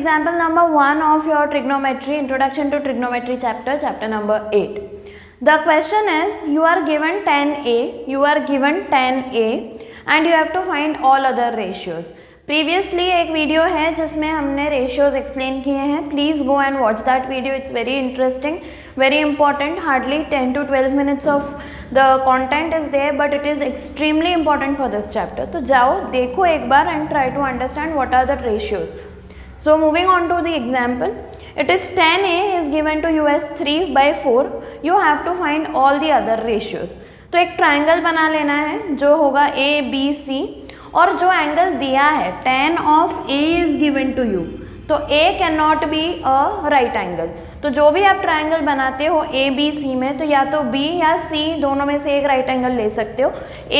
example number 1 of your trigonometry, introduction to trigonometry chapter number 8. The question is, you are given tan A and you have to find all other ratios. Previously एक video है जिसमें हमने ratios explain किए हैं. Please go and watch that video. It's very interesting, very important. Hardly 10 to 12 minutes of the content is there, but it is extremely important for this chapter. तो जाओ देखो एक बार and try to understand what are the ratios. So moving on to the example, it is tan A is given to you as 3/4. You have to find all the other ratios. तो एक triangle बना लेना है जो होगा A B C, और जो angle दिया है tan of A is given to you, तो A can not be a right angle. तो जो भी आप ट्राइंगल बनाते हो A B C में, तो या तो B या C दोनों में से एक राइट एंगल ले सकते हो.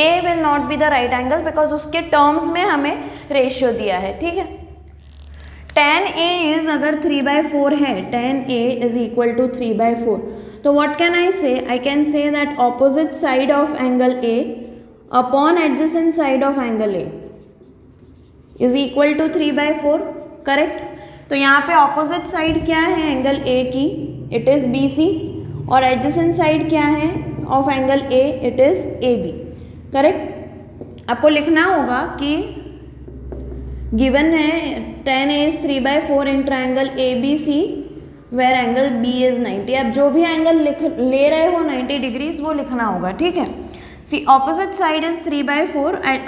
A will not be the right angle because उसके टर्म्स में हमें रेशियो दिया है. ठीक है, tan A इज अगर 3/4 है, tan A is equal to 3/4, तो what can I say? I can say that opposite side of angle A upon adjacent side of angle A is equal to 3/4. Correct. तो यहाँ पे opposite side क्या है angle A की? It is BC. और adjacent side क्या है of angle A? It is AB. Correct. आपको लिखना होगा कि गिवन है tan A is 3/4 in triangle ABC where angle B is 90. अब जो भी एंगल ले रहे हो 90 डिग्रीज वो लिखना होगा. ठीक है. See, opposite side is 3/4 and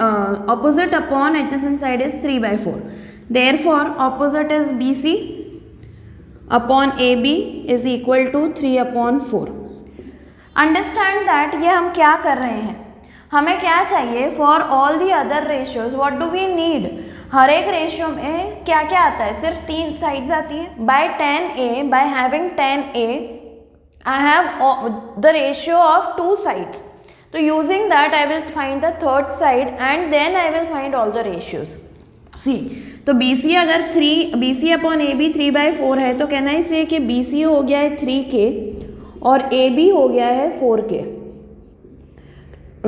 opposite upon adjacent side is 3/4. Therefore, opposite is BC upon AB is equal to 3/4. Understand that ये हम क्या कर रहे हैं, हमें क्या चाहिए? For all the other ratios, what do we need? हर एक रेशियो में क्या क्या आता है? सिर्फ 3 साइड्स आती हैं. By tan A, by having tan A, I have the ratio of 2 sides. So using that I will find the third side and then I will find all the ratios. See, तो BC अगर BC upon AB 3/4 है, तो कहना इसे कि BC हो गया है 3K और AB हो गया है 4K,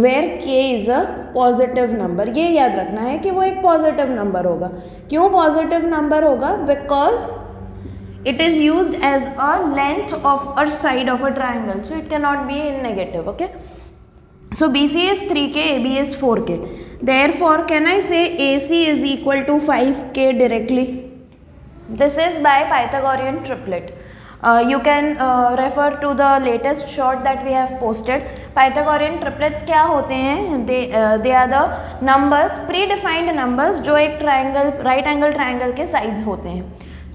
where K is a positive number. ये याद रखना है कि वो एक पॉजिटिव नंबर होगा. क्यों पॉजिटिव नंबर होगा? Because it is used as a length of a side of a triangle, so it can not be in negative. Okay. So BC is 3K, AB is 4K. Therefore, can I say AC is equal to 5K directly? This is by Pythagorean triplet. You can refer to the latest short that we have posted. Pythagorean triplets क्या होते हैं? They are the numbers, predefined numbers जो एक triangle, right angle triangle के sides होते हैं.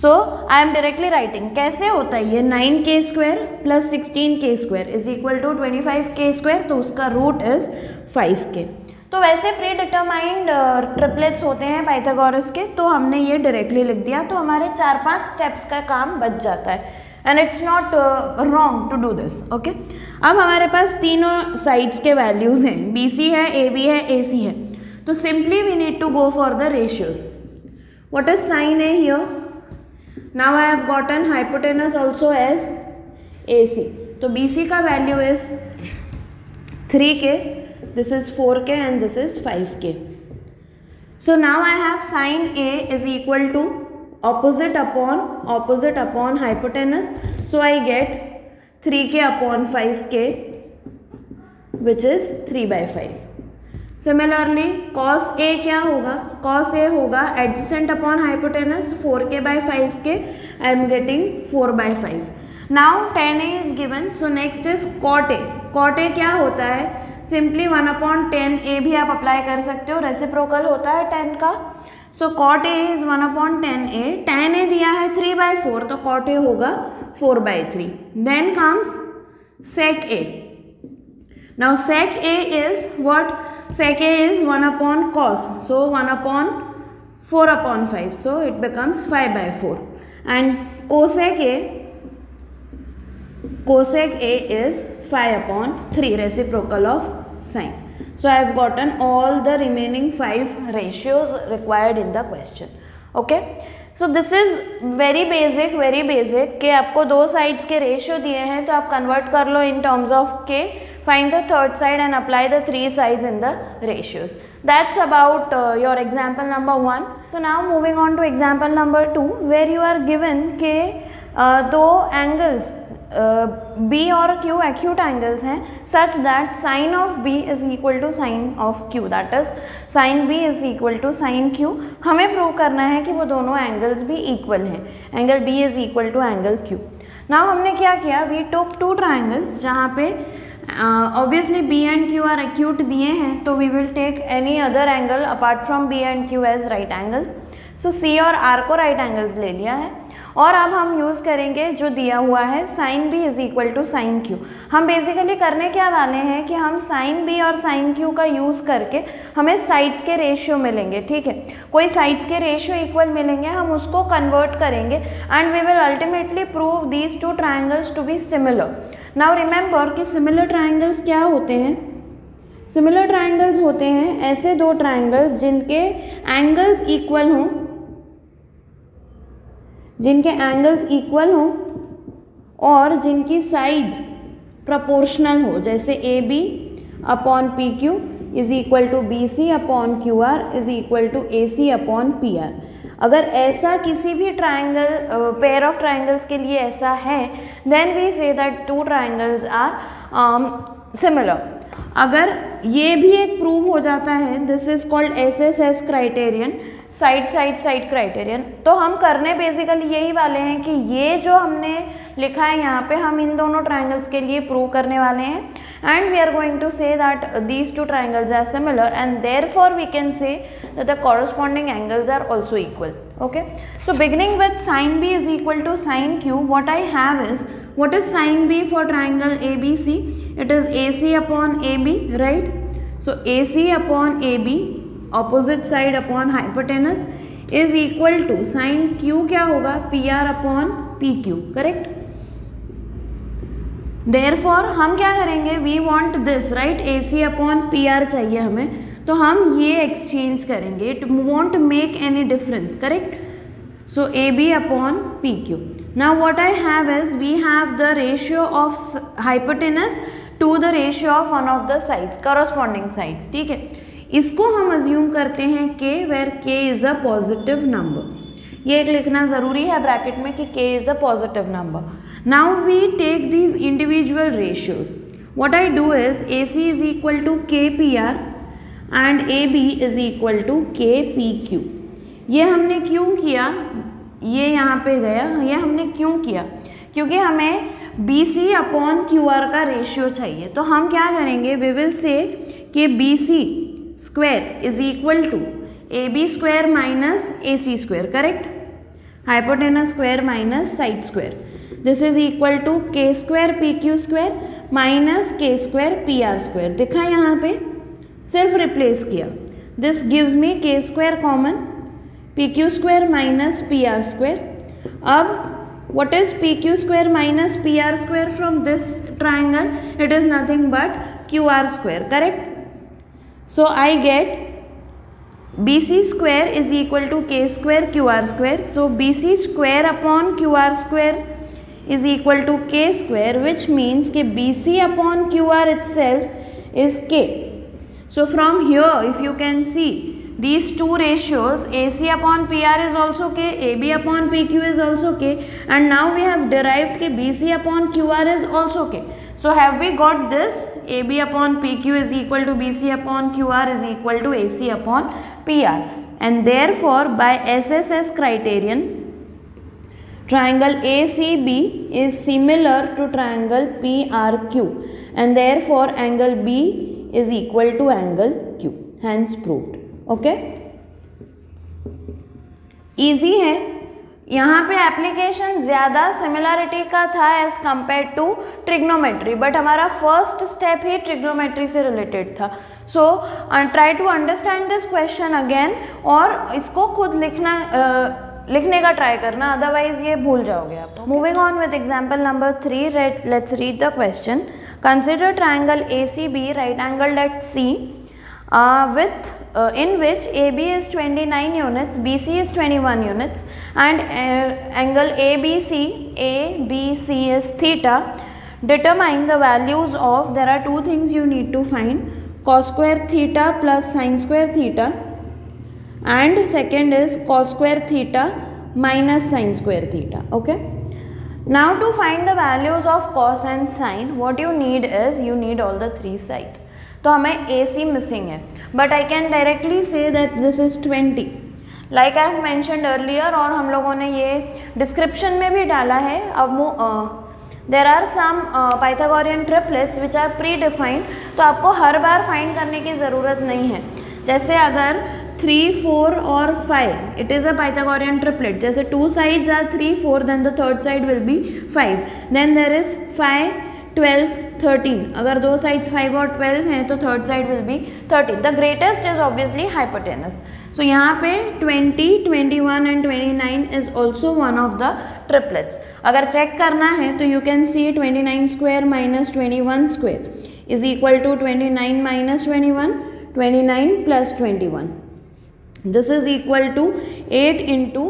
So I am directly writing. कैसे होता है ये? 9K² plus 16K² is equal to 25K², तो उसका रूट इज 5K. तो वैसे प्री डिटरमाइंड ट्रिपलेट्स होते हैं पाइथागोरस के, तो हमने ये डायरेक्टली लिख दिया, तो हमारे 4-5 स्टेप्स का काम बच जाता है. And it's not wrong to do this. Okay. अब हमारे पास तीनों साइड्स के वैल्यूज़ हैं. BC है, AB है, AC है. तो simply we need to go for the ratios. What is sine A here? Now I have gotten hypotenuse also as AC. तो BC का value is 3K, this is 4K and this is 5K. So now I have sin A is equal to opposite upon hypotenuse. So I get 3K upon 5K, which is 3/5. Similarly cos A क्या होगा? cos A होगा adjacent upon hypotenuse 4K/5K. I am getting 4/5. Now tan A is given, so next is cot A. cot A क्या होता है? Simply 1/tan A भी आप apply कर सकते हो, रेसिप्रोकल होता है tan का. सो cot A is 1/tan A. tan A दिया है 3/4, तो cot A होगा 4/3. Then comes sec A. Now sec A is what? Sec A is 1/cos. So 1/4/5. So it becomes 5/4. And cosec A is 5/3, reciprocal of sine. So I have gotten all the remaining 5 ratios required in the question. Okay. So this is very basic कि आपको 2 sides के ratio दिए हैं, तो आप convert कर लो in terms of के. find the third side and apply the three sides in the ratios. That's about your example number 1. So now moving on to example number 2, where you are given के दो angles B और Q acute angles हैं such that sin of B is equal to sin of Q, that is sin B is equal to sin Q. हमें prove करना है कि वो दोनों एंगल्स भी इक्वल हैं, angle B is equal to angle Q. Now हमने क्या किया, वी टुक टू ट्राइंगल्स जहाँ पे obviously B and Q are acute दिए हैं, तो we will take any other angle apart from B and Q as right angles. So C और R को राइट एंगल्स ले लिया है और अब हम यूज़ करेंगे जो दिया हुआ है sin B is equal to sin Q. हम बेसिकली करने क्या वाले हैं कि हम sin B और sin Q का यूज़ करके हमें साइड्स के रेशियो मिलेंगे, ठीक है. कोई साइड्स के रेशियो इक्वल मिलेंगे, हम उसको कन्वर्ट करेंगे and we will ultimately prove these two triangles to be similar. Now remember कि सिमिलर ट्राइंगल्स क्या होते हैं. सिमिलर ट्राइंगल्स होते हैं ऐसे दो ट्राइंगल्स जिनके एंगल्स इक्वल हों, जिनके एंगल्स इक्वल हों और जिनकी साइड्स प्रोपोर्शनल हो, जैसे A B upon P Q is equal to B C upon Q R is equal to A C upon P R. अगर ऐसा किसी भी ट्राइंगल पेयर ऑफ ट्राइंगल्स के लिए ऐसा है, then we say that two triangles are similar. अगर ये भी एक प्रूव हो जाता है, this is called SSS criterion, side side side criterion. तो हम करने बेसिकली यही वाले हैं कि ये जो हमने लिखा है यहाँ पे, हम इन दोनों ट्राइंगल्स के लिए प्रूव करने वाले हैं and we are going to say that these two triangles are similar and therefore we can say that the corresponding angles are also equal. Okay, so beginning with sin B is equal to sin Q, what I have is, what is sin B for triangle ABC? It is AC upon AB, right? So AC upon AB, opposite side upon hypotenuse is equal to sin Q क्या होगा, PR upon PQ, correct? Therefore हम क्या करेंगे, we want this, right? AC upon PR चाहिए हमें, तो हम ये एक्सचेंज करेंगे. It won't make any difference, correct. So A B upon P Q. Now what I have is, we have the ratio of hypotenuse to the ratio of one of the sides, corresponding sides, ठीक है. इसको हम assume करते हैं के, where के is a positive number. ये एक लिखना ज़रूरी है ब्रैकेट में कि K is a positive number. Now we take these individual ratios. What I do is, A C is equal to K P R and A B is equal to K P Q. ये हमने क्यों किया, ये यहाँ पे गया, ये हमने क्यों किया, क्योंकि हमें B C upon Q R का रेशियो चाहिए. तो हम क्या करेंगे, वी विल से कि B C square is equal to A B square minus A C square, correct. Hypotenuse square minus side square. This is equal to K square P Q square minus K square P R square. दिखा यहाँ पे, सिर्फ replace किया. This gives me K square common, P Q square minus P R square. अब what is P Q square minus P R square from this triangle, it is nothing but Q R square, correct. So I get B C square is equal to K square Q R square. So B C square upon Q R square is equal to k square, which means कि B C upon Q R itself is k. So from here, if you can see these two ratios, AC upon PR is also K, AB upon PQ is also K, and now we have derived कि BC upon QR is also K. So have we got this? AB upon PQ is equal to BC upon QR is equal to AC upon PR, and therefore by SSS criterion, triangle ACB is similar to triangle PRQ, and therefore angle B is equal to angle Q, hence proved. Okay, easy है. यहाँ पे application ज़्यादा similarity का था as compare to trigonometry, but हमारा first step ही trigonometry से related था. So try to understand this question again और इसको खुद लिखने का ट्राई करना, अदरवाइज ये भूल जाओगे आप. Moving on with example number 3, let's read the question. Consider triangle ACB right angled at C in which AB is 29 units, BC is 21 units, and angle ABC is theta. determine the values of, there are two things you need to find, cos square theta plus sin square theta, and second is cos square theta minus sin square theta. Okay, now to find the values of cos and sin, what you need is you need all the three sides. तो हमें AC missing है, but I can directly say that this is 20 like I have mentioned earlier, और हम लोगों ने ये description में भी डाला है. अब there are some Pythagorean triplets which are predefined, तो आपको हर बार फाइंड करने की ज़रूरत नहीं है. जैसे अगर 3, 4 और 5 it is a Pythagorean triplet, जैसे 2 sides are 3, 4 then the third side will be 5, then there is 5, 12, 13. अगर दो साइड्स 5 और 12 हैं तो third side will be 13. The greatest is obviously hypotenuse. So यहाँ पे 20, 21 and 29 is also one of the triplets. अगर check करना है तो you can see 29 square minus 21 square is equal to 29 minus 21, 29 plus 21. This is equal to 8 into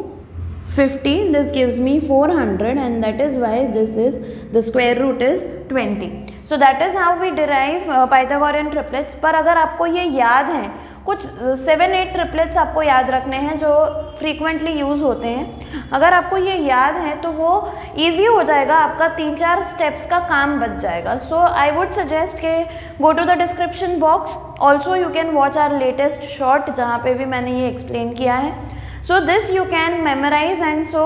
50, this gives me 400, and that is why this is the square root is 20. So that is how we derive Pythagorean triplets. पर अगर आपको ये याद है, कुछ 7-8 triplets आपको याद रखने हैं जो फ्रीक्वेंटली यूज़ होते हैं. अगर आपको ये याद है तो वो ईजी हो जाएगा, आपका 3-4 स्टेप्स का काम बच जाएगा. सो आई वुड सजेस्ट के go to the description box. Also you can watch our latest short जहाँ पे भी मैंने ये एक्सप्लेन किया है. So this you can memorize and so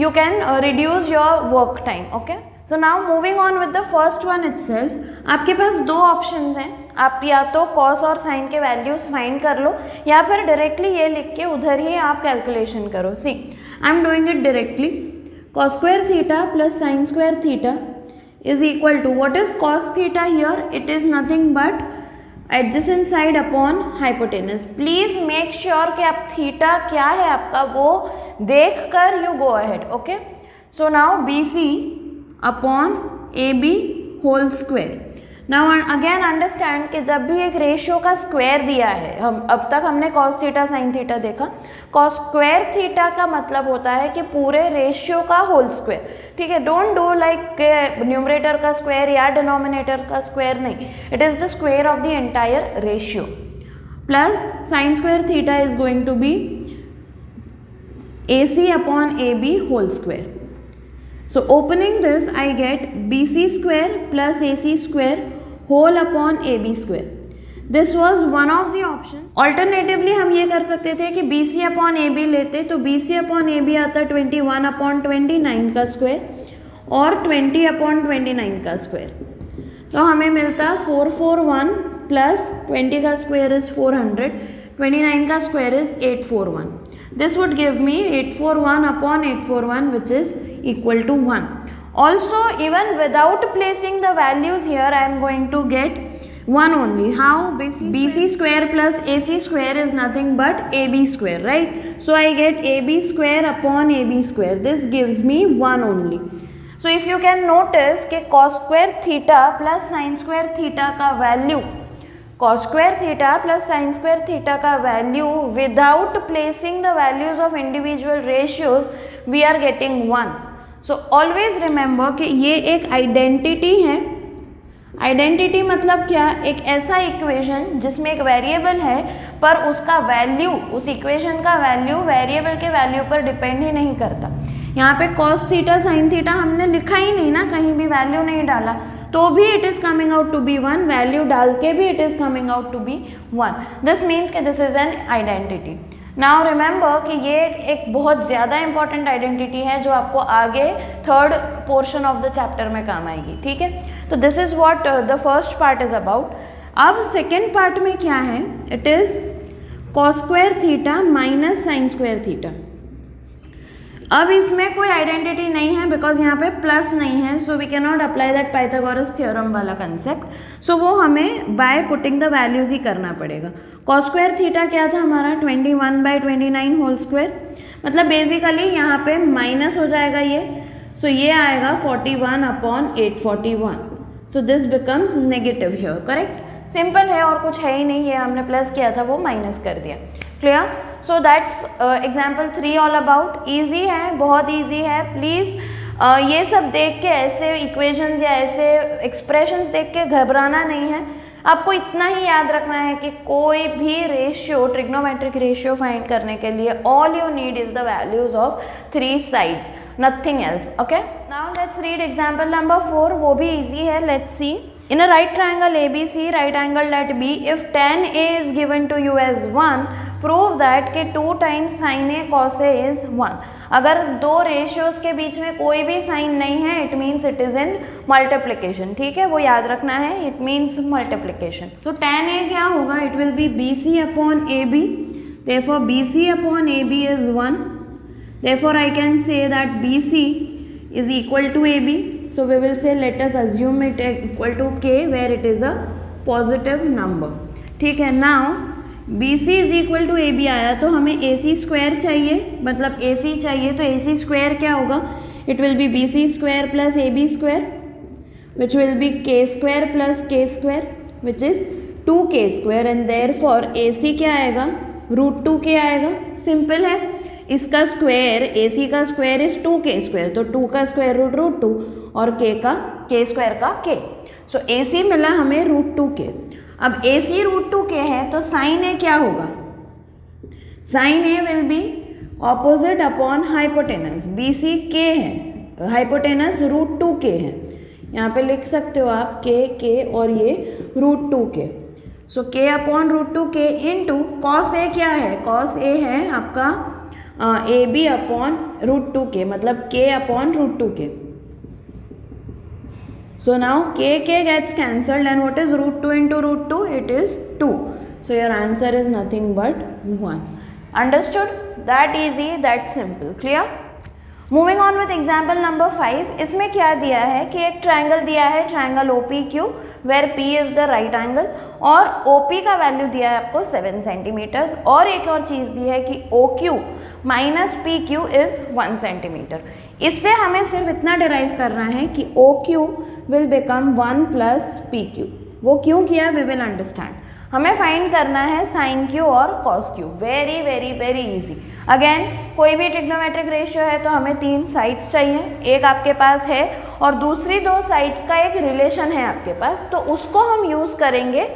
you can reduce your work time. Okay. So now moving on with the first one itself. आपके पास दो options हैं. आप या तो cos और sin के values find कर लो, या फिर directly ये लिख के उधर ही आप calculation करो. See, I am doing it directly. Cos square theta plus sin square theta is equal to, what is cos theta here? It is nothing but adjacent side upon hypotenuse. Please make sure कि आप theta क्या है आपका वो देख कर you go ahead. Okay, so now BC upon AB whole square. Now again understand कि जब भी एक रेशियो का स्क्वायर दिया है, हम अब तक हमने कॉस थीटा साइन थीटा देखा, कॉस स्क्वायर थीटा का मतलब होता है कि पूरे रेशियो का होल स्क्वायर. ठीक है, डोंट डू लाइक न्यूमरेटर का स्क्वायर या डिनोमिनेटर का स्क्वायर, नहीं, it is the square of the entire ratio. Plus sine square theta is going to be AC upon AB whole square. So opening this I get BC square plus AC square whole upon AB square. This was one of the options. Alternatively हम ये कर सकते थे कि BC upon AB लेते, तो BC upon AB आता 21 upon 29 का स्क्वायर और 20 upon 29 का स्क्वायर. तो हमें मिलता 441 प्लस 20 का स्क्वायर इज 400, 29 का square is 841. This would give me 841 upon 841 which is equal to 1. Also even without placing the values here I am going to get 1 only. How? BC square plus AC square is nothing but AB square, right? So I get AB square upon AB square. This gives me 1 only. So if you can notice कि cos square theta plus sin square theta का value, cos square theta plus sin square theta का value without placing the values of individual ratios we are getting 1. So always remember कि ये एक identity है. Identity मतलब क्या? एक ऐसा इक्वेशन जिसमें एक वेरिएबल है पर उसका वैल्यू, उस इक्वेशन का वैल्यू वेरिएबल के वैल्यू पर डिपेंड ही नहीं करता. यहाँ पे cos थीटा sin थीटा हमने लिखा ही नहीं ना, कहीं भी वैल्यू नहीं डाला, तो भी it is coming out to be 1. Value डाल के भी it is coming out to be 1. This means कि this is an identity. Now remember कि ये एक बहुत ज़्यादा इंपॉर्टेंट आइडेंटिटी है जो आपको आगे third portion of the chapter में काम आएगी. ठीक है, तो this is what the first part is about. अब सेकेंड पार्ट में क्या है? It is cos square theta minus sign square theta. अब इसमें कोई आइडेंटिटी नहीं है बिकॉज यहाँ पे प्लस नहीं है, so we can not apply that Pythagoras theorem वाला कंसेप्ट. सो वो हमें बाय पुटिंग द वैल्यूज ही करना पड़ेगा. कॉस स्क्वायर थीटा क्या था हमारा? 21/29 होल स्क्वायर. मतलब बेसिकली यहाँ पे माइनस हो जाएगा ये, सो ये आएगा 41/841. So this becomes negative here. Correct, simple है और कुछ है ही नहीं. ये हमने प्लस किया था, वो माइनस कर दिया. Clear? So that's example 3 all about. Easy है, बहुत ईजी है. प्लीज़ ये सब देख के ऐसे इक्वेशंस या ऐसे एक्सप्रेशंस देख के घबराना नहीं है। आपको इतना ही याद रखना है कि कोई भी रेशियो, ट्रिग्नोमेट्रिक रेशियो फाइंड करने के लिए all you need is the values of 3 sides, nothing else. Okay, now let's read example number 4। वो भी इजी है, let's see. In a right triangle ABC, right angled at B, if tan A is given to you as 1, prove that कि 2 times sin A cos A is 1। अगर दो ratios के बीच में कोई भी साइन नहीं है, it means it is in multiplication. ठीक है, वो याद रखना है, it means multiplication. So tan A क्या होगा, it will be BC upon AB, therefore BC upon AB is 1, therefore I can say that BC is equal to AB। So we will say let us assume it equal to K where it is a positive number। ठीक है, now BC is equal to AB आया तो हमें AC square चाहिए, मतलब AC चाहिए, तो AC square क्या होगा, it will be BC square plus AB square which will be K square plus K square which is 2K square and therefore AC क्या आएगा, √2K आएगा। सिंपल है, इसका स्क्वायर AC का स्क्वायर इज 2K स्क्वायर, तो 2 का square root √2 और K square का K। सो AC मिला हमें √2K। अब AC √2K है तो साइन A क्या होगा, sine A will be opposite upon hypotenuse. BC K है, हाइपोटेनस √2K है, यहाँ पे लिख सकते हो आप K और ये √2K। So K upon √2K into cos A क्या है, कॉस A है आपका AB अपॉन √2K, मतलब K upon √2K। So now K gets cancelled and what is √2 into √2? It is 2. So your answer is nothing but 1. Understood? That easy, that simple. Clear? Moving on with example number 5. इसमें क्या दिया है कि एक triangle दिया है, triangle OPQ where P is the right angle और OP का वैल्यू दिया है आपको 7 सेंटीमीटर्स, और एक और चीज़ दी है कि OQ minus PQ is 1 centimetre. इससे हमें सिर्फ इतना डिराइव करना है कि OQ will become 1 plus PQ। वो क्यों किया, वी विल अंडरस्टैंड। हमें फाइंड करना है साइन Q और cos Q। Very very very easy. Again कोई भी ट्रिग्नोमेट्रिक रेशियो है तो हमें 3 साइड्स चाहिए, एक आपके पास है और दूसरी 2 साइड्स का एक रिलेशन है आपके पास, तो उसको हम यूज करेंगे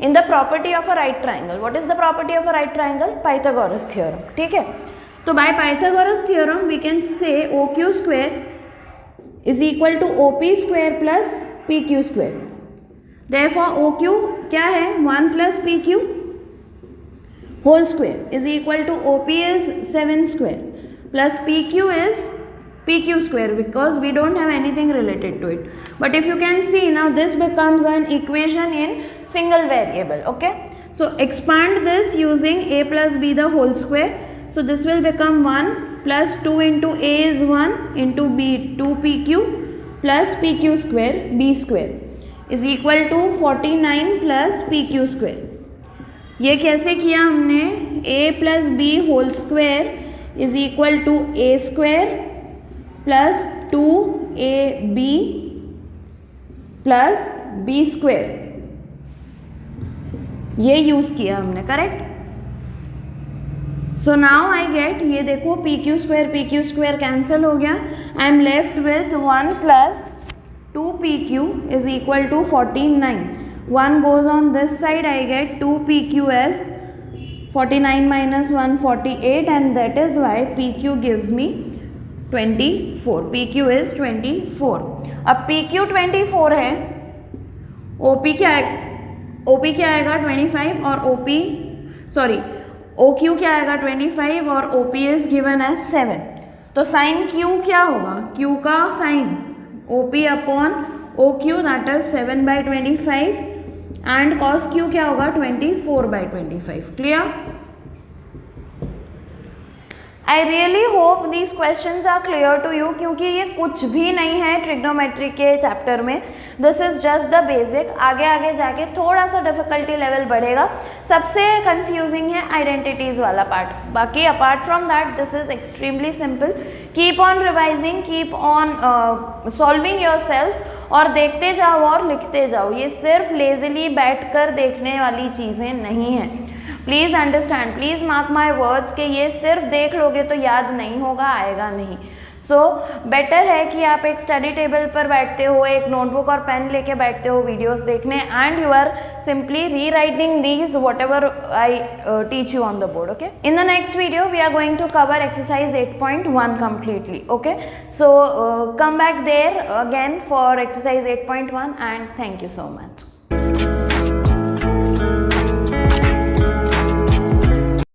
in the property of a right triangle. What is the property of a right triangle, Pythagoras theorem. ठीक है, तो by Pythagoras theorem we can say OQ square is equal to OP square plus PQ square. Therefore OQ क्या है, 1 plus PQ whole square is equal to OP is 7 square plus PQ is PQ square because we don't have anything related to it. But if you can see now, this becomes an equation in single variable. Okay, so expand this using A plus B the whole square. So this will become 1 plus 2 into A is 1 into B 2PQ plus PQ square B square is equal to 49 plus PQ square. ये कैसे किया हमने, A plus B whole square is equal to A square plus 2AB plus B square, ये use किया हमने, correct. So now I get, ये देखो PQ square cancel हो गया, I am left with 1 plus 2PQ is equal to 49। 1 goes on this side, I get 2PQ as 49 minus 1 48 and that is why PQ gives me 24। PQ is 24। अब PQ 24 है, OP क्या आएगा 25 और OQ क्या आएगा 25 और OP is given as 7। तो sign Q क्या होगा, Q का sine OP upon OQ that is 7/25 and cos Q क्या होगा 24/25। Clear? I really hope these questions are clear to you, क्योंकि ये कुछ भी नहीं है ट्रिग्नोमेट्री के चैप्टर में, this is just the basic. आगे आगे जाके थोड़ा सा डिफिकल्टी लेवल बढ़ेगा। सबसे कंफ्यूजिंग है आइडेंटिटीज वाला पार्ट, बाकी apart from that this is extremely simple. Keep on revising, keep on solving your self और देखते जाओ और लिखते जाओ। ये सिर्फ लेजिली बैठ कर देखने वाली चीज़ें नहीं हैं। Please understand, please mark my words के ये सिर्फ देख लोगे तो याद नहीं होगा, आएगा नहीं। सो बेटर है कि आप एक स्टडी टेबल पर बैठते हो, एक नोटबुक और पेन लेके बैठते हो वीडियोस देखने, and you are simply rewriting these whatever I teach you on the board. Okay, in the next video we are going to cover exercise 8.1 completely. Okay, so come back there again for exercise 8.1 and thank you so much.